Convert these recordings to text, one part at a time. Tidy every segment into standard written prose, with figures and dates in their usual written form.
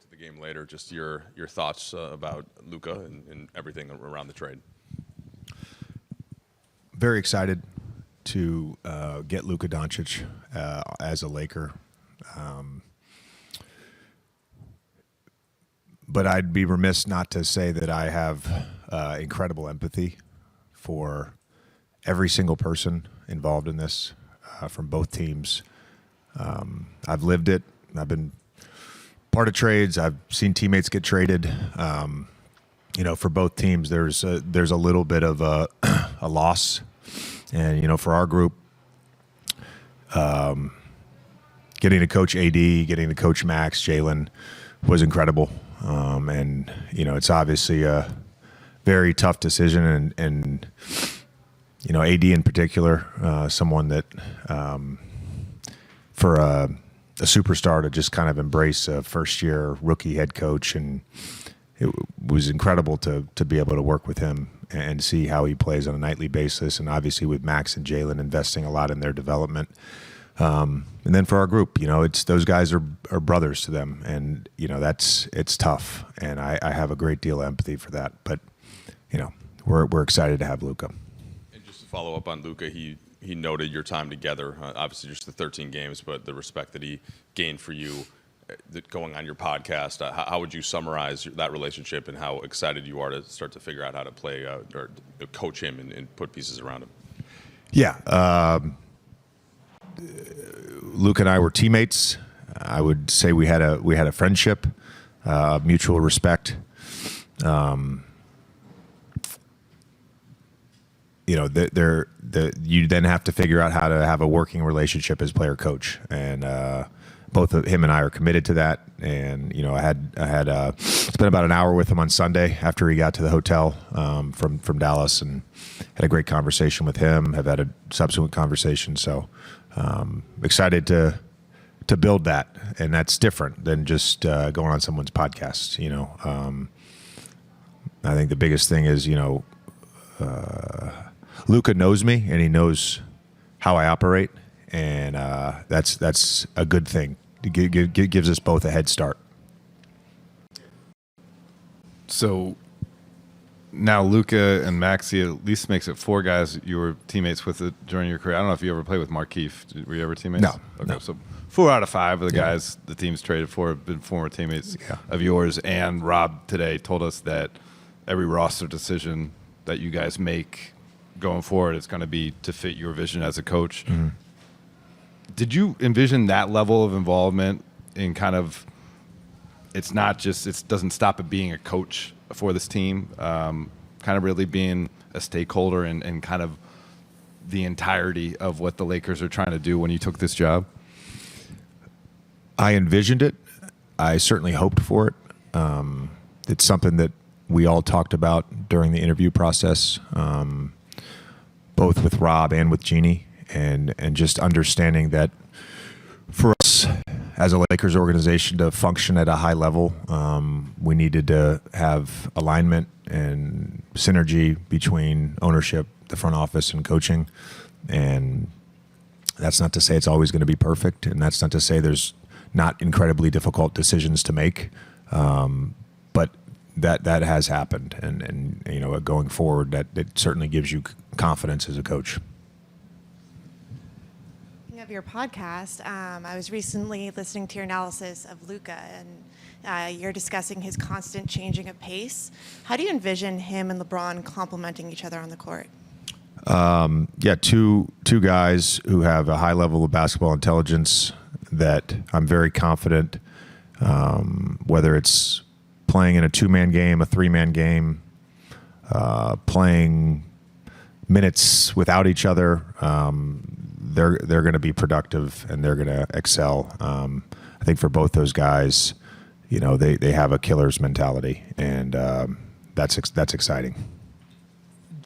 to the game later. Just your thoughts about Luka and everything around the trade. Very excited to get Luka Doncic as a Laker. But I'd be remiss not to say that I have incredible empathy for every single person involved in this from both teams. I've lived it. I've been part of trades. I've seen teammates get traded. For both teams, there's a little bit of a loss. And, for our group, getting to coach AD, getting to coach Max, Jalen was incredible. It's obviously a very tough decision. And AD in particular, someone that for a superstar to just kind of embrace a first-year rookie head coach, and it was incredible to be able to work with him and see how he plays on a nightly basis, and obviously with Max and Jalen investing a lot in their development. And then for our group, it's those guys are brothers to them, and it's tough, and I have a great deal of empathy for that. But we're excited to have Luka. And just to follow up on Luka, he noted your time together, obviously just the 13 games, but the respect that he gained for you. Going on your podcast, how would you summarize that relationship and how excited you are to start to figure out how to play or coach him and put pieces around him? Yeah. Luke and I were teammates. I would say we had a friendship, mutual respect. You then have to figure out how to have a working relationship as player coach, and both of him and I are committed to that. And I had spent about an hour with him on Sunday after he got to the hotel from Dallas, and had a great conversation with him. Have had a subsequent conversation, so excited to build that, and that's different than just going on someone's podcast. I think the biggest thing is Luka knows me, and he knows how I operate. And that's a good thing. It gives us both a head start. So now Luka and Maxey at least makes it 4 guys you were teammates with during your career. I don't know if you ever played with Markieff. Were you ever teammates? No. Okay, no. So 4 out of 5 of the guys the team's traded for have been former teammates of yours. And Rob today told us that every roster decision that you guys make going forward is going to be to fit your vision as a coach. Mm-hmm. Did you envision that level of involvement in kind of, it's not just, it doesn't stop at being a coach for this team, kind of really being a stakeholder in kind of the entirety of what the Lakers are trying to do when you took this job? I envisioned it. I certainly hoped for it. It's something that we all talked about during the interview process, both with Rob and with Jeannie. And just understanding that for us as a Lakers organization to function at a high level, we needed to have alignment and synergy between ownership, the front office, and coaching. And that's not to say it's always going to be perfect, and that's not to say there's not incredibly difficult decisions to make. But that has happened, and going forward, that it certainly gives you confidence as a coach. Of your podcast, I was recently listening to your analysis of Luka, and you're discussing his constant changing of pace. How do you envision him and LeBron complementing each other on the court? Two guys who have a high level of basketball intelligence that I'm very confident, whether it's playing in a 2-man game, a 3-man game, playing minutes without each other, they're going to be productive and they're going to excel. I think for both those guys, they have a killer's mentality, and that's exciting.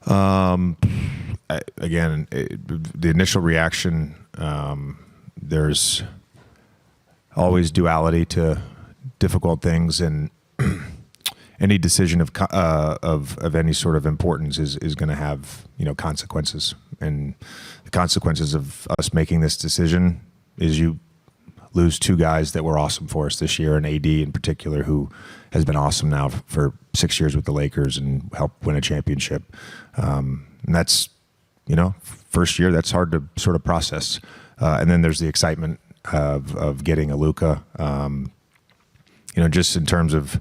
Again, the initial reaction, there's always duality to difficult things, and any decision of any sort of importance is going to have consequences, and the consequences of us making this decision is you lose two guys that were awesome for us this year, and AD in particular, who has been awesome now for 6 years with the Lakers and helped win a championship. And that's, first year, that's hard to sort of process. And then there's the excitement of getting a Luka. Just in terms of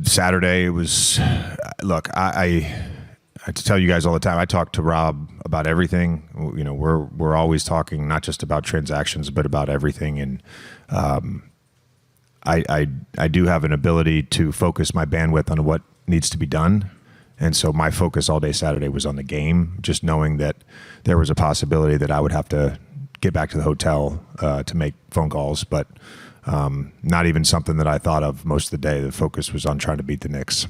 Saturday, it was, look, I to tell you guys all the time, I talk to Rob about everything. We're always talking not just about transactions, but about everything. And I do have an ability to focus my bandwidth on what needs to be done. And so my focus all day Saturday was on the game, just knowing that there was a possibility that I would have to get back to the hotel to make phone calls, but not even something that I thought of most of the day. The focus was on trying to beat the Knicks.